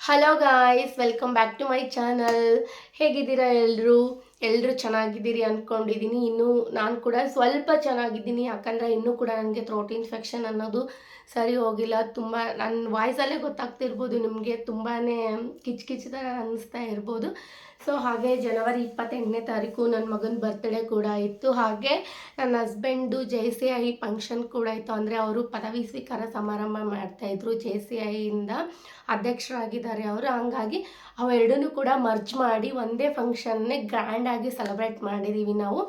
Hello guys, welcome back to my channel. ಹೇಗಿದ್ದೀರಾ ಎಲ್ಲರೂ ಚೆನ್ನಾಗಿದ್ದೀರಿ ಅಂದ್ಕೊಂಡಿದ್ದೀನಿ. ಇನ್ನು ನಾನು ಕೂಡ ಸ್ವಲ್ಪ ಚೆನ್ನಾಗಿದ್ದೀನಿ, ಯಾಕಂದರೆ ಇನ್ನೂ ಕೂಡ ನನಗೆ ಥ್ರೋಟ್ ಇನ್ಫೆಕ್ಷನ್ ಅನ್ನೋದು ಸರಿ ಹೋಗಿಲ್ಲ. ತುಂಬ ನನ್ನ ವಾಯ್ಸಲ್ಲೇ ಗೊತ್ತಾಗ್ತಿರ್ಬೋದು ನಿಮಗೆ, ತುಂಬಾ ಕಿಚ್ ಥರ ಅನ್ನಿಸ್ತಾ ಇರ್ಬೋದು. ಸೊ ಹಾಗೆ ಜನವರಿ 28ನೇ ತಾರೀಕು ನನ್ನ ಮಗನ ಬರ್ತ್ಡೇ ಕೂಡ ಇತ್ತು. ಹಾಗೆ ನನ್ನ ಹಸ್ಬೆಂಡು JCI ಫಂಕ್ಷನ್ ಕೂಡ ಇತ್ತು. ಅಂದರೆ ಅವರು ಪದವಿ ಸ್ವೀಕಾರ ಸಮಾರಂಭ ಮಾಡ್ತಾಯಿದ್ರು. JCIಯಿಂದ ಅಧ್ಯಕ್ಷರಾಗಿದ್ದಾರೆ ಅವರು. ಹಂಗಾಗಿ ಅವೆರಡನ್ನೂ ಕೂಡ ಮರ್ಜ್ ಮಾಡಿ ಒಂದೇ ಫಂಕ್ಷನ್ನೇ ಗ್ರ್ಯಾಂಡಾಗಿ ಸೆಲೆಬ್ರೇಟ್ ಮಾಡಿದ್ದೀವಿ ನಾವು.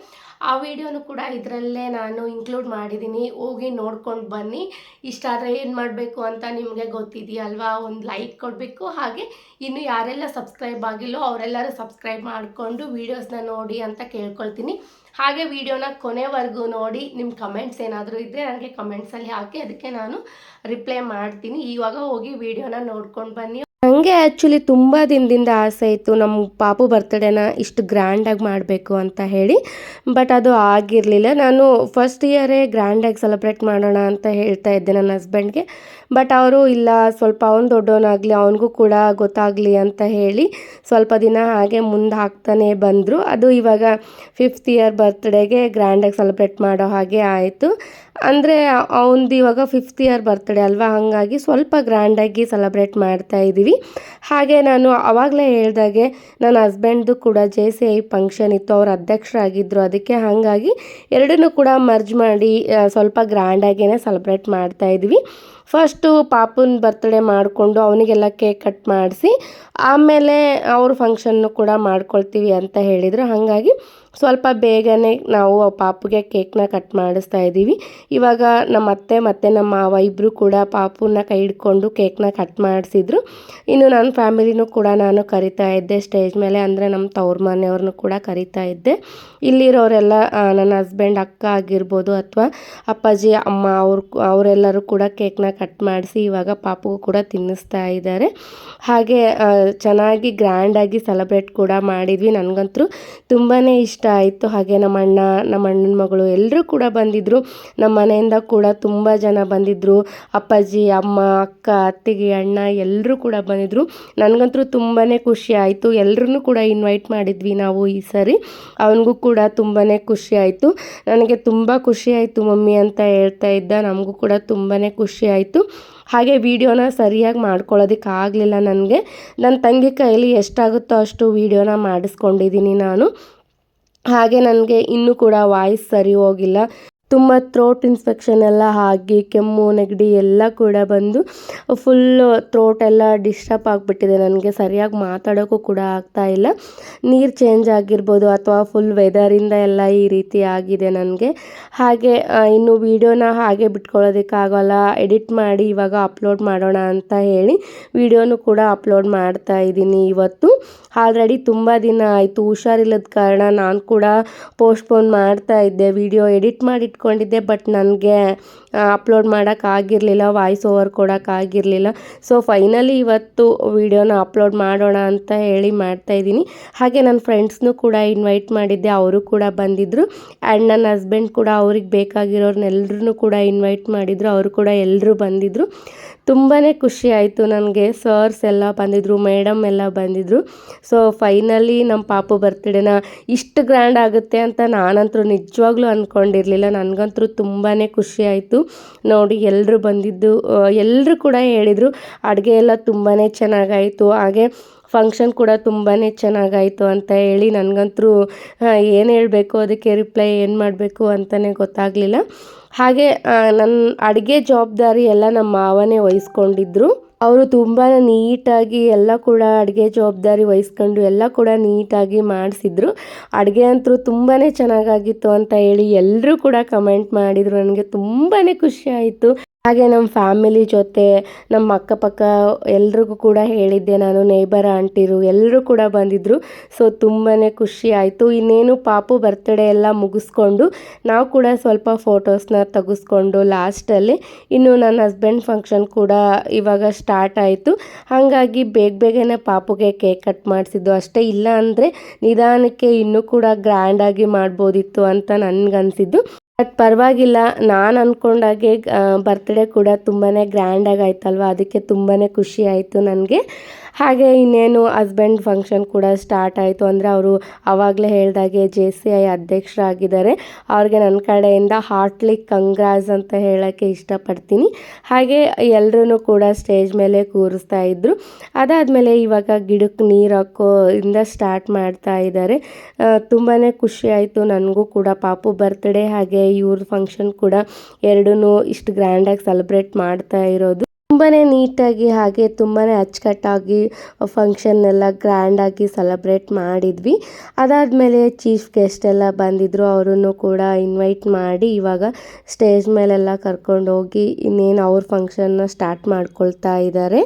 ಆ ವಿಡಿಯೋನು ಕೂಡ ಇದರಲ್ಲೇ ನಾನು ಇನ್ಕ್ಲೂಡ್ ಮಾಡಿದ್ದೀನಿ. ಹೋಗಿ ನೋಡ್ಕೊಂಡು ಬನ್ನಿ. ಇಷ್ಟ ಆದರೆ ಏನು ಮಾಡಬೇಕು ಅಂತ ನಿಮಗೆ ಗೊತ್ತಿದೆಯಲ್ವಾ, ಒಂದು ಲೈಕ್ ಕೊಡಬೇಕು. ಹಾಗೆ ಇನ್ನು ಯಾರೆಲ್ಲ ಸಬ್ಸ್ಕ್ರೈಬ್ ಆಗಿಲ್ಲೋ ಅವರೆಲ್ಲರೂ ಸಬ್ಸ್ಕ್ರೈಬ್ ಮಾಡಿಕೊಂಡು ವೀಡಿಯೋಸ್ನ ನೋಡಿ ಅಂತ ಕೇಳ್ಕೊಳ್ತೀನಿ. ಹಾಗೆ ವಿಡಿಯೋನ ಕೊನೆವರೆಗೂ ನೋಡಿ. ನಿಮ್ಮ ಕಮೆಂಟ್ಸ್ ಏನಾದರೂ ಇದ್ದರೆ ನನಗೆ ಕಮೆಂಟ್ಸಲ್ಲಿ ಹಾಕಿ, ಅದಕ್ಕೆ ನಾನು ರಿಪ್ಲೈ ಮಾಡ್ತೀನಿ. ಇವಾಗ ಹೋಗಿ ವಿಡಿಯೋನ ನೋಡ್ಕೊಂಡು ಬನ್ನಿ. ನನಗೆ ಆ್ಯಕ್ಚುಲಿ ತುಂಬ ದಿನದಿಂದ ಆಸೆ ಇತ್ತು ನಮ್ಮ ಪಾಪು ಬರ್ತ್ಡೇನ ಇಷ್ಟು ಗ್ರ್ಯಾಂಡಾಗಿ ಮಾಡಬೇಕು ಅಂತ ಹೇಳಿ. ಬಟ್ ಅದು ಆಗಿರಲಿಲ್ಲ. ನಾನು ಫಸ್ಟ್ ಇಯರೇ ಗ್ರ್ಯಾಂಡಾಗಿ ಸೆಲೆಬ್ರೇಟ್ ಮಾಡೋಣ ಅಂತ ಹೇಳ್ತಾ ಇದ್ದೆ ನನ್ನ ಹಸ್ಬೆಂಡ್ಗೆ. ಬಟ್ ಅವರು ಇಲ್ಲ, ಸ್ವಲ್ಪ ಅವನು ದೊಡ್ಡವನಾಗಲಿ, ಅವನಿಗೂ ಕೂಡ ಗೊತ್ತಾಗಲಿ ಅಂತ ಹೇಳಿ ಸ್ವಲ್ಪ ದಿನ ಹಾಗೆ ಮುಂದೆ ಹಾಕ್ತಾನೆ ಬಂದರು. ಅದು ಇವಾಗ 5th ಇಯರ್ ಬರ್ತ್ಡೇಗೆ ಗ್ರ್ಯಾಂಡಾಗಿ ಸೆಲೆಬ್ರೇಟ್ ಮಾಡೋ ಹಾಗೆ ಆಯಿತು. ಅಂದರೆ ಅವನದು ಇವಾಗ 5th ಇಯರ್ ಬರ್ತ್ಡೇ ಅಲ್ವಾ, ಹಾಗಾಗಿ ಸ್ವಲ್ಪ ಗ್ರ್ಯಾಂಡಾಗಿ ಸೆಲೆಬ್ರೇಟ್ ಮಾಡ್ತಾ ಇದ್ದೀವಿ. ಹಾಗೆ ನಾನು ಆವಾಗಲೇ ಹೇಳ್ದಾಗೆ ನನ್ನ ಹಸ್ಬೆಂಡ್ದು ಕೂಡ JCI ಫಂಕ್ಷನ್ ಇತ್ತು, ಅವ್ರ ಅಧ್ಯಕ್ಷರಾಗಿದ್ದರು. ಅದಕ್ಕೆ ಹಾಗಾಗಿ ಎರಡನ್ನೂ ಕೂಡ ಮರ್ಜ್ ಮಾಡಿ ಸ್ವಲ್ಪ ಗ್ರ್ಯಾಂಡಾಗೇ ಸೆಲೆಬ್ರೇಟ್ ಮಾಡ್ತಾ ಇದ್ವಿ. ಫಸ್ಟು ಪಾಪುನ ಬರ್ತ್ಡೇ ಮಾಡಿಕೊಂಡು ಅವನಿಗೆಲ್ಲ ಕೇಕ್ ಕಟ್ ಮಾಡಿಸಿ ಆಮೇಲೆ ಅವ್ರ ಫಂಕ್ಷನ್ನು ಕೂಡ ಮಾಡ್ಕೊಳ್ತೀವಿ ಅಂತ ಹೇಳಿದರು. ಹಾಗಾಗಿ ಸ್ವಲ್ಪ ಬೇಗನೆ ನಾವು ಪಾಪುಗೆ ಕೇಕ್ನ ಕಟ್ ಮಾಡಿಸ್ತಾ ಇದ್ದೀವಿ. ಇವಾಗ ನಮ್ಮ ಅತ್ತೆ ಮತ್ತು ನಮ್ಮ ಮಾವ ಇಬ್ಬರು ಕೂಡ ಪಾಪುನ ಕೈ ಹಿಡ್ಕೊಂಡು ಕೇಕ್ನ ಕಟ್ ಮಾಡಿಸಿದ್ರು. ಇನ್ನು ನನ್ನ ಫ್ಯಾಮಿಲಿನೂ ಕೂಡ ನಾನು ಕರಿತಾ ಇದ್ದೆ ಸ್ಟೇಜ್ ಮೇಲೆ. ಅಂದರೆ ನಮ್ಮ ತವ್ರ ಮನೆಯವ್ರನ್ನೂ ಕೂಡ ಕರಿತಾ ಇದ್ದೆ. ಇಲ್ಲಿರೋರೆಲ್ಲ ನನ್ನ ಹಸ್ಬೆಂಡ್ ಅಕ್ಕ ಆಗಿರ್ಬೋದು ಅಥವಾ ಅಪ್ಪಾಜಿ ಅಮ್ಮ ಅವರೆಲ್ಲರೂ ಕೂಡ ಕೇಕ್ನ ಕಟ್ ಮಾಡಿಸಿ ಇವಾಗ ಪಾಪುಗೂ ಕೂಡ ತಿನ್ನಿಸ್ತಾ ಇದ್ದಾರೆ. ಹಾಗೆ ಚೆನ್ನಾಗಿ ಗ್ರ್ಯಾಂಡಾಗಿ ಸೆಲೆಬ್ರೇಟ್ ಕೂಡ ಮಾಡಿದ್ವಿ. ನನಗಂತೂ ತುಂಬಾ ಇಷ್ಟ ಆಯಿತು. ಹಾಗೆ ನಮ್ಮ ಅಣ್ಣನ ಮಗಳು ಎಲ್ಲರೂ ಕೂಡ ಬಂದಿದ್ದರು. ನಮ್ಮ ಮನೆಯಿಂದ ಕೂಡ ತುಂಬ ಜನ ಬಂದಿದ್ದರು. ಅಪ್ಪಾಜಿ ಅಮ್ಮ ಅಕ್ಕ ಅತ್ತಿಗೆ ಅಣ್ಣ ಎಲ್ಲರೂ ಕೂಡ ಬಂದಿದ್ದರು. ನನಗಂತೂ ತುಂಬಾ ಖುಷಿ ಆಯಿತು. ಎಲ್ಲರೂ ಕೂಡ ಇನ್ವೈಟ್ ಮಾಡಿದ್ವಿ ನಾವು ಈ ಸರಿ. ಅವನಿಗೂ ಕೂಡ ತುಂಬಾ ಖುಷಿ ಆಯಿತು. ನನಗೆ ತುಂಬ ಖುಷಿ ಆಯಿತು ಮಮ್ಮಿ ಅಂತ ಹೇಳ್ತಾ ಇದ್ದ. ನಮಗೂ ಕೂಡ ತುಂಬಾ ಖುಷಿ ಆಯಿತು. ಹಾಗೆ ವಿಡಿಯೋನ ಸರಿಯಾಗಿ ಮಾಡ್ಕೊಳ್ಳೋದಕ್ಕಾಗಲಿಲ್ಲ ನನಗೆ. ನನ್ನ ತಂಗಿ ಕೈಯಲ್ಲಿ ಎಷ್ಟಾಗುತ್ತೋ ಅಷ್ಟು ವಿಡಿಯೋನ ಮಾಡಿಸ್ಕೊಂಡಿದ್ದೀನಿ ನಾನು. ಹಾಗೆ ನನಗೆ ಇನ್ನೂ ಕೂಡ ವಾಯ್ಸ್ ಸರಿ ಹೋಗಿಲ್ಲ. ತುಂಬ ಥ್ರೋಟ್ ಇನ್ಫೆಕ್ಷನ್ ಎಲ್ಲ ಆಗಿ ಕೆಮ್ಮು ನೆಗಡಿ ಎಲ್ಲ ಕೂಡ ಬಂದು ಫುಲ್ಲು ಥ್ರೋಟ್ ಎಲ್ಲ ಡಿಸ್ಟರ್ಬ್ ಆಗಿಬಿಟ್ಟಿದೆ. ನನಗೆ ಸರಿಯಾಗಿ ಮಾತಾಡೋಕ್ಕೂ ಕೂಡ ಆಗ್ತಾಯಿಲ್ಲ. ನೀರು ಚೇಂಜ್ ಆಗಿರ್ಬೋದು ಅಥವಾ ಫುಲ್ ವೆದರಿಂದ ಎಲ್ಲ ಈ ರೀತಿ ಆಗಿದೆ ನನಗೆ. ಹಾಗೆ ಇನ್ನು ವೀಡಿಯೋನ ಹಾಗೆ ಬಿಟ್ಕೊಳ್ಳೋದಕ್ಕಾಗಲ್ಲ. ಎಡಿಟ್ ಮಾಡಿ ಇವಾಗ ಅಪ್ಲೋಡ್ ಮಾಡೋಣ ಅಂತ ಹೇಳಿ ವಿಡಿಯೋನು ಕೂಡ ಅಪ್ಲೋಡ್ ಮಾಡ್ತಾ ಇದ್ದೀನಿ ಇವತ್ತು. ಆಲ್ರೆಡಿ ತುಂಬ ದಿನ ಆಯಿತು. ಹುಷಾರಿಲ್ಲದ ಕಾರಣ ನಾನು ಕೂಡ ಪೋಸ್ಟ್ಪೋನ್ ಮಾಡ್ತಾ ಇದ್ದೆ. ವಿಡಿಯೋ ಎಡಿಟ್ ಮಾಡಿ ಇಟ್ಕೊಂಡಿದ್ದೆ, ಬಟ್ ನನಗೆ ಅಪ್ಲೋಡ್ ಮಾಡೋಕ್ಕಾಗಿರಲಿಲ್ಲ, ವಾಯ್ಸ್ ಓವರ್ ಕೊಡೋಕ್ಕಾಗಿರಲಿಲ್ಲ. ಸೊ ಫೈನಲಿ ಇವತ್ತು ವಿಡಿಯೋನ ಅಪ್ಲೋಡ್ ಮಾಡೋಣ ಅಂತ ಹೇಳಿ ಮಾಡ್ತಾಯಿದ್ದೀನಿ. ಹಾಗೆ ನನ್ನ ಫ್ರೆಂಡ್ಸ್ನೂ ಕೂಡ ಇನ್ವೈಟ್ ಮಾಡಿದ್ದೆ, ಅವರು ಕೂಡ ಬಂದಿದ್ದರು. ಆ್ಯಂಡ್ ನನ್ನ ಹಸ್ಬೆಂಡ್ ಕೂಡ ಅವ್ರಿಗೆ ಬೇಕಾಗಿರೋರ್ನೆಲ್ಲರೂ ಕೂಡ ಇನ್ವೈಟ್ ಮಾಡಿದರು. ಅವರು ಕೂಡ ಎಲ್ಲರೂ ಬಂದಿದ್ದರು. ತುಂಬಾ ಖುಷಿ ಆಯಿತು ನನಗೆ. ಸರ್ಸ್ ಎಲ್ಲ ಬಂದಿದ್ದರು, ಮೇಡಮ್ ಎಲ್ಲ ಬಂದಿದ್ದರು. ಸೊ ಫೈನಲಿ ನಮ್ಮ ಪಾಪು ಬರ್ತ್ಡೇನ ಇಷ್ಟು ಗ್ರ್ಯಾಂಡ್ ಆಗುತ್ತೆ ಅಂತ ನಾನಂತೂ ನಿಜವಾಗ್ಲೂ ಅಂದ್ಕೊಂಡಿರಲಿಲ್ಲ. ನನಗಂತೂ ತುಂಬಾ ಖುಷಿ ಆಯಿತು ನೋಡಿ. ಎಲ್ಲರೂ ಬಂದಿದ್ದು ಎಲ್ಲರೂ ಕೂಡ ಹೇಳಿದರು ಅಡುಗೆ ಎಲ್ಲ ತುಂಬಾ ಚೆನ್ನಾಗಾಯಿತು, ಹಾಗೆ ಫಂಕ್ಷನ್ ಕೂಡ ತುಂಬಾ ಚೆನ್ನಾಗಾಯಿತು ಅಂತ ಹೇಳಿ. ನನಗಂತೂ ಏನು ಹೇಳಬೇಕು, ಅದಕ್ಕೆ ರಿಪ್ಲೈ ಏನು ಮಾಡಬೇಕು ಅಂತಲೇ ಗೊತ್ತಾಗಲಿಲ್ಲ. ಹಾಗೆ ನನ್ನ ಅಡುಗೆ ಜವಾಬ್ದಾರಿ ಎಲ್ಲ ನಮ್ಮ ಮಾವನೇ ವಹಿಸ್ಕೊಂಡಿದ್ರು. ಅವರು ತುಂಬಾ ನೀಟಾಗಿ ಎಲ್ಲ ಕೂಡ ಅಡುಗೆ ಜವಾಬ್ದಾರಿ ವಹಿಸ್ಕೊಂಡು ಎಲ್ಲ ಕೂಡ ನೀಟಾಗಿ ಮಾಡಿಸಿದ್ರು. ಅಡುಗೆ ಅಂತೂ ತುಂಬಾ ಚೆನ್ನಾಗಾಗಿತ್ತು ಅಂತ ಹೇಳಿ ಎಲ್ಲರೂ ಕೂಡ ಕಮೆಂಟ್ ಮಾಡಿದರು. ನನಗೆ ತುಂಬಾ ಖುಷಿ ಆಯಿತು. ಹಾಗೆ ನಮ್ಮ ಫ್ಯಾಮಿಲಿ ಜೊತೆ ನಮ್ಮ ಅಕ್ಕಪಕ್ಕ ಎಲ್ರಿಗೂ ಕೂಡ ಹೇಳಿದ್ದೆ ನಾನು. ನೇಬರ್ ಆಂಟಿರು ಎಲ್ಲರೂ ಕೂಡ ಬಂದಿದ್ದರು. ಸೊ ತುಂಬಾ ಖುಷಿ ಆಯಿತು. ಇನ್ನೇನು ಪಾಪು ಬರ್ತ್ಡೇ ಎಲ್ಲ ಮುಗಿಸ್ಕೊಂಡು ನಾವು ಕೂಡ ಸ್ವಲ್ಪ ಫೋಟೋಸ್ನ ತೆಗೆಸ್ಕೊಂಡು ಲಾಸ್ಟಲ್ಲಿ ಇನ್ನು ನನ್ನ ಹಸ್ಬೆಂಡ್ ಫಂಕ್ಷನ್ ಕೂಡ ಇವಾಗ ಸ್ಟಾರ್ಟ್ ಆಯಿತು. ಹಾಗಾಗಿ ಬೇಗನೆ ಪಾಪುಗೆ ಕೇಕ್ ಕಟ್ ಮಾಡಿಸಿದ್ದು ಅಷ್ಟೇ. ಇಲ್ಲ ಅಂದರೆ ನಿಧಾನಕ್ಕೆ ಇನ್ನೂ ಕೂಡ ಗ್ರ್ಯಾಂಡಾಗಿ ಮಾಡ್ಬೋದಿತ್ತು ಅಂತ ನನಗನ್ಸಿದ್ದು. ಬಟ್ ಪರವಾಗಿಲ್ಲ, ನಾನು ಅಂದ್ಕೊಂಡಾಗೆ ಬರ್ತ್ಡೇ ಕೂಡ ತುಂಬಾ ಗ್ರ್ಯಾಂಡಾಗಿ ಆಯ್ತಲ್ವ, ಅದಕ್ಕೆ ತುಂಬಾ ಖುಷಿ ಆಯಿತು ನನಗೆ. ಹಾಗೆ ಇನ್ನೇನು ಹಸ್ಬೆಂಡ್ ಫಂಕ್ಷನ್ ಕೂಡ ಸ್ಟಾರ್ಟ್ ಆಯಿತು. ಅಂದರೆ ಅವರು ಆವಾಗಲೇ ಹೇಳ್ದಾಗೆ JCI ಅಧ್ಯಕ್ಷರಾಗಿದ್ದಾರೆ. ಅವ್ರಿಗೆ ನನ್ನ ಕಡೆಯಿಂದ ಹಾರ್ಟ್ಲಿ ಕಂಗ್ರಾಸ್ ಅಂತ ಹೇಳೋಕ್ಕೆ ಇಷ್ಟಪಡ್ತೀನಿ. ಹಾಗೆ ಎಲ್ಲರೂ ಕೂಡ ಸ್ಟೇಜ್ ಮೇಲೆ ಕೂರಿಸ್ತಾ ಇದ್ದರು. ಅದಾದಮೇಲೆ ಇವಾಗ ಗಿಡಕ್ಕೆ ನೀರು ಹಾಕೋ ಇಂದ ಸ್ಟಾರ್ಟ್ ಮಾಡ್ತಾ ಇದ್ದಾರೆ. ತುಂಬಾ ಖುಷಿ ಆಯಿತು ನನಗೂ ಕೂಡ. ಪಾಪು ಬರ್ತ್ಡೇ ಹಾಗೆ ಇವ್ರ ಫಂಕ್ಷನ್ ಕೂಡ ಎರಡೂ ಇಷ್ಟು ಗ್ರ್ಯಾಂಡಾಗಿ ಸೆಲೆಬ್ರೇಟ್ ಮಾಡ್ತಾ ಇರೋದು. ತುಂಬಾ ನೀಟಾಗಿ ಹಾಗೆ ತುಂಬಾ ಅಚ್ಚುಕಟ್ಟಾಗಿ ಫಂಕ್ಷನ್ನೆಲ್ಲ ಗ್ರ್ಯಾಂಡಾಗಿ ಸೆಲೆಬ್ರೇಟ್ ಮಾಡಿದ್ವಿ. ಅದಾದಮೇಲೆ ಚೀಫ್ ಗೆಸ್ಟ್ ಎಲ್ಲ ಬಂದಿದ್ದರು, ಅವರನ್ನು ಕೂಡ ಇನ್ವೈಟ್ ಮಾಡಿ ಇವಾಗ ಸ್ಟೇಜ್ ಮೇಲೆಲ್ಲ ಕರ್ಕೊಂಡೋಗಿ ಇನ್ನೇನು ಅವ್ರ ಫಂಕ್ಷನ್ನ ಸ್ಟಾರ್ಟ್ ಮಾಡ್ಕೊಳ್ತಾ ಇದ್ದಾರೆ.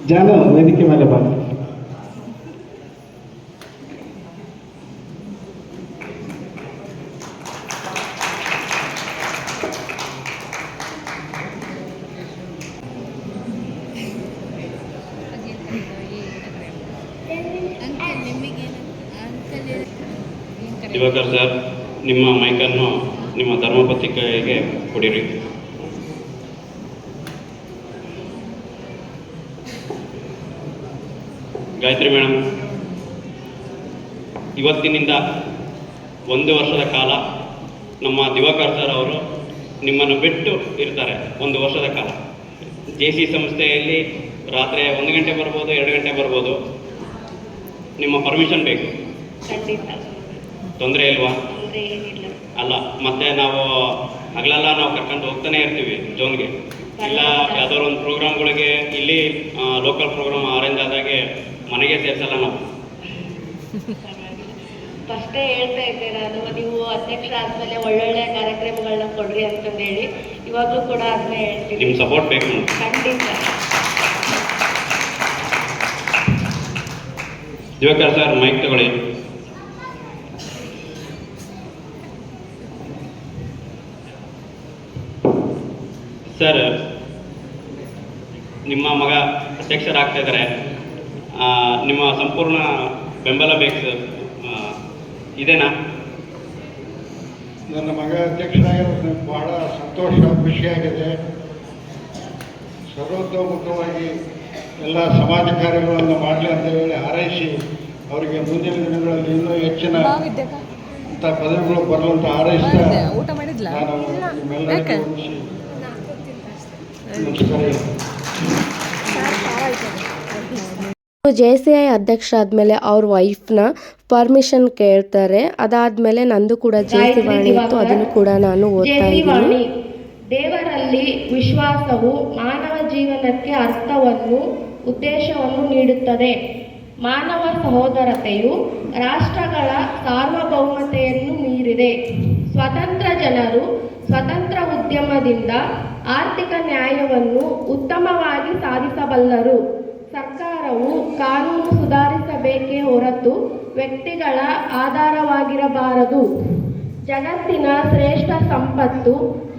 ಜಾನು ವೇದಿಕೆ ಮೇಲೆ ಬಾ. ದಿವಾಕರ್ ಸರ್, ನಿಮ್ಮ ಮೈಕನ್ನು ನಿಮ್ಮ ಧರ್ಮಪತ್ನಿ ಕೈಗೆ ಕೊಡಿರಿ. ಗಾಯತ್ರಿ ಮೇಡಮ್, ಇವತ್ತಿನಿಂದ 1 ವರ್ಷದ ಕಾಲ ನಮ್ಮ ದಿವಾಕರ್ ಸರ್ ಅವರು ನಿಮ್ಮನ್ನು ಬಿಟ್ಟು ಇರ್ತಾರೆ. 1 ವರ್ಷದ ಕಾಲ JC ಸಂಸ್ಥೆಯಲ್ಲಿ ರಾತ್ರಿ 1 ಗಂಟೆ ಬರ್ಬೋದು, 2 ಗಂಟೆ ಬರ್ಬೋದು. ನಿಮ್ಮ ಪರ್ಮಿಷನ್ ಬೇಕು. ತೊಂದರೆ ಇಲ್ವಾ? ಅಲ್ಲ, ಮತ್ತೆ ನಾವು ಹಗಲೆಲ್ಲ ನಾವು ಕರ್ಕೊಂಡು ಹೋಗ್ತಾನೆ ಇರ್ತೀವಿ ಜೋನ್ಗೆ. ಇಲ್ಲ ಯಾವ್ದಾದ್ರು ಒಂದು ಪ್ರೋಗ್ರಾಮ್ಗಳಿಗೆ ಇಲ್ಲಿ ಲೋಕಲ್ ಪ್ರೋಗ್ರಾಮ್ ಅರೇಂಜ್ ಆದಾಗೆ ಮನೆಗೆ ಸೇರಿಸಲ್ಲ ನಾವು. ಫಸ್ಟೇ ಹೇಳ್ತಾ ಇದ್ದೆ ನಾನು, ನೀವು ಅಧ್ಯಕ್ಷ ಆದಮೇಲೆ ಒಳ್ಳೊಳ್ಳೆ ಕಾರ್ಯಕ್ರಮಗಳನ್ನ ಕೊಡ್ರಿ ಅಂತಂದು ಹೇಳಿ. ಇವಾಗಲೂ ಕೂಡ ಅದನ್ನೇ ಹೇಳ್ತೀನಿ. ನಿಮ್ಮ ಸಪೋರ್ಟ್ ಬೇಕು. ಖಂಡಿತ. ದಿವಾಕರ್ ಸರ್, ಮೈಕ್ ತಗೊಳ್ಳಿ. ಸರ್, ನಿಮ್ಮ ಮಗ ಅಧ್ಯಕ್ಷರಾಗ್ತಾ ಇದ್ದಾರೆ. ನಿಮ್ಮ ಸಂಪೂರ್ಣ ಬೆಂಬಲ ಬೇಕು ಸರ್. ಇದೇನಾ? ನನ್ನ ಮಗ ಅಧ್ಯಕ್ಷರಾಗಿರೋದು ಬಹಳ ಸಂತೋಷ, ಖುಷಿಯಾಗಿದೆ. ಸರ್ವತೋಮುಖವಾಗಿ ಎಲ್ಲ ಸಮಾಜ ಕಾರ್ಯಗಳನ್ನು ಮಾಡಲಿ ಅಂತ ಹೇಳಿ ಹಾರೈಸಿ ಅವರಿಗೆ ಮುಂದಿನ ದಿನಗಳಲ್ಲಿ ಇನ್ನೂ ಹೆಚ್ಚಿನ ಇಂಥ ಪದವಿಗಳು ಬರಲಂತ ಹಾರೈಸ್ತಾ ನಾನು ನಿಮ್ಮೆಲ್ಲರಿಗೂ JCI ಅಧ್ಯಕ್ಷ ಆದಮೇಲೆ ಅವ್ರ ವೈಫ್ನ ಪರ್ಮಿಷನ್ ಕೇಳ್ತಾರೆ. ಅದಾದಮೇಲೆ ನಂದು ಕೂಡ JC ವಾಣಿ ಇತ್ತು, ಅದನ್ನು ಕೂಡ ನಾನು ಓದ್ತಾ ಇದ್ದೀನಿ. ದೇವರಲ್ಲಿ ವಿಶ್ವಾಸವು ಮಾನವ ಜೀವನಕ್ಕೆ ಅರ್ಥವನ್ನು, ಉದ್ದೇಶವನ್ನು ನೀಡುತ್ತದೆ. ಮಾನವ ಸಹೋದರತೆಯು ರಾಷ್ಟ್ರಗಳ ಸಾರ್ವಭೌಮತೆಯನ್ನು ಮೀರಿದೆ. ಸ್ವತಂತ್ರ ಜನರು ಸ್ವತಂತ್ರ ಉದ್ಯಮದಿಂದ ಆರ್ಥಿಕ ನ್ಯಾಯವನ್ನು ಉತ್ತಮವಾಗಿ ಸಾಧಿಸಬಲ್ಲರು. ಸರ್ಕಾರವು ಕಾನೂನು ಸುಧಾರಿಸಬೇಕೇ ಹೊರತು ವ್ಯಕ್ತಿಗಳ ಆಧಾರವಾಗಿರಬಾರದು. ಜಗತ್ತಿನ ಶ್ರೇಷ್ಠ ಸಂಪತ್ತು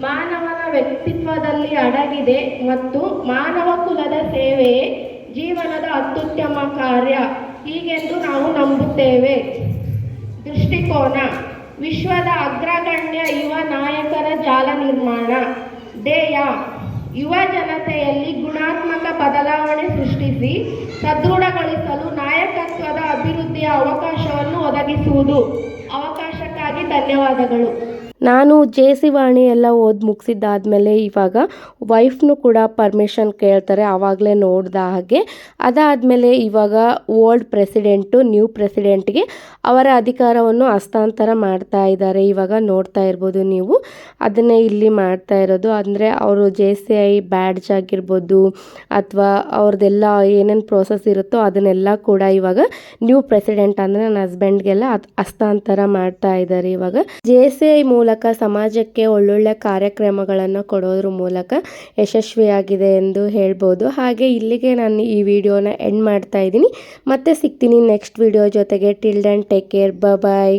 ಮಾನವನ ವ್ಯಕ್ತಿತ್ವ ವ್ಯಕ್ತಿತ್ವದಲ್ಲಿ ಅಡಗಿದೆ ಮತ್ತು ಮಾನವ ಕುಲದ ಸೇವೆಯೇ ಜೀವನದ ಅತ್ಯುತ್ತಮ ಕಾರ್ಯ ಹೀಗೆಂದು ನಾವು ನಂಬುತ್ತೇವೆ. ದೃಷ್ಟಿಕೋನ: ವಿಶ್ವದ ಅಗ್ರಗಣ್ಯ ಯುವ ನಾಯಕರ ಜಾಲ ನಿರ್ಮಾಣ. ಧ್ಯೇಯ: ಯುವ ಜನತೆಯಲ್ಲಿ ಗುಣಾತ್ಮಕ ಬದಲಾವಣೆ ಸೃಷ್ಟಿಸಿ ಸದೃಢಗೊಳಿಸಲು ನಾಯಕತ್ವದ ಅಭಿವೃದ್ಧಿಯ ಅವಕಾಶವನ್ನು ಒದಗಿಸುವುದು. ಅವಕಾಶಕ್ಕಾಗಿ ಧನ್ಯವಾದಗಳು. ನಾನು ಜೆ.ಸಿ. ವಾಣಿ ಎಲ್ಲ ಓದಿ ಮುಗಿಸಿದ್ದಾದಮೇಲೆ ಇವಾಗ ವೈಫ್ನು ಕೂಡ ಪರ್ಮಿಷನ್ ಕೇಳ್ತಾರೆ, ಆವಾಗಲೇ ನೋಡ್ದ ಹಾಗೆ. ಅದಾದಮೇಲೆ ಇವಾಗ ಓಲ್ಡ್ ಪ್ರೆಸಿಡೆಂಟು ನ್ಯೂ ಪ್ರೆಸಿಡೆಂಟ್ಗೆ ಅವರ ಅಧಿಕಾರವನ್ನು ಹಸ್ತಾಂತರ ಮಾಡ್ತಾ ಇದ್ದಾರೆ. ಇವಾಗ ನೋಡ್ತಾ ಇರ್ಬೋದು ನೀವು, ಅದನ್ನೇ ಇಲ್ಲಿ ಮಾಡ್ತಾ ಇರೋದು. ಅಂದರೆ ಅವರು JCI ಬ್ಯಾಡ್ಜ್ ಆಗಿರ್ಬೋದು ಅಥವಾ ಅವ್ರದ್ದೆಲ್ಲ ಏನೇನು ಪ್ರೋಸೆಸ್ ಇರುತ್ತೋ ಅದನ್ನೆಲ್ಲ ಕೂಡ ಇವಾಗ ನ್ಯೂ ಪ್ರೆಸಿಡೆಂಟ್ ಅಂದರೆ ನನ್ನ ಹಸ್ಬೆಂಡ್ಗೆಲ್ಲ ಹಸ್ತಾಂತರ ಮಾಡ್ತಾ ಇದ್ದಾರೆ. ಇವಾಗ JCI ಮೂಲಕ ಸಮಾಜಕ್ಕೆ ಒಳ್ಳೊಳ್ಳೆ ಕಾರ್ಯಕ್ರಮಗಳನ್ನು ಕೊಡೋದ್ರ ಮೂಲಕ ಯಶಸ್ವಿಯಾಗಿದೆ ಎಂದು ಹೇಳ್ಬೋದು. ಹಾಗೆ ಇಲ್ಲಿಗೆ ನಾನು ಈ ವಿಡಿಯೋನ ಎಂಡ್ ಮಾಡ್ತಾ ಇದ್ದೀನಿ. ಮತ್ತೆ ಸಿಗ್ತೀನಿ ನೆಕ್ಸ್ಟ್ ವಿಡಿಯೋ ಜೊತೆಗೆ. ಟಿಲ್ ದೆನ್ ಟೇಕ್ ಕೇರ್, ಬಾಯ್.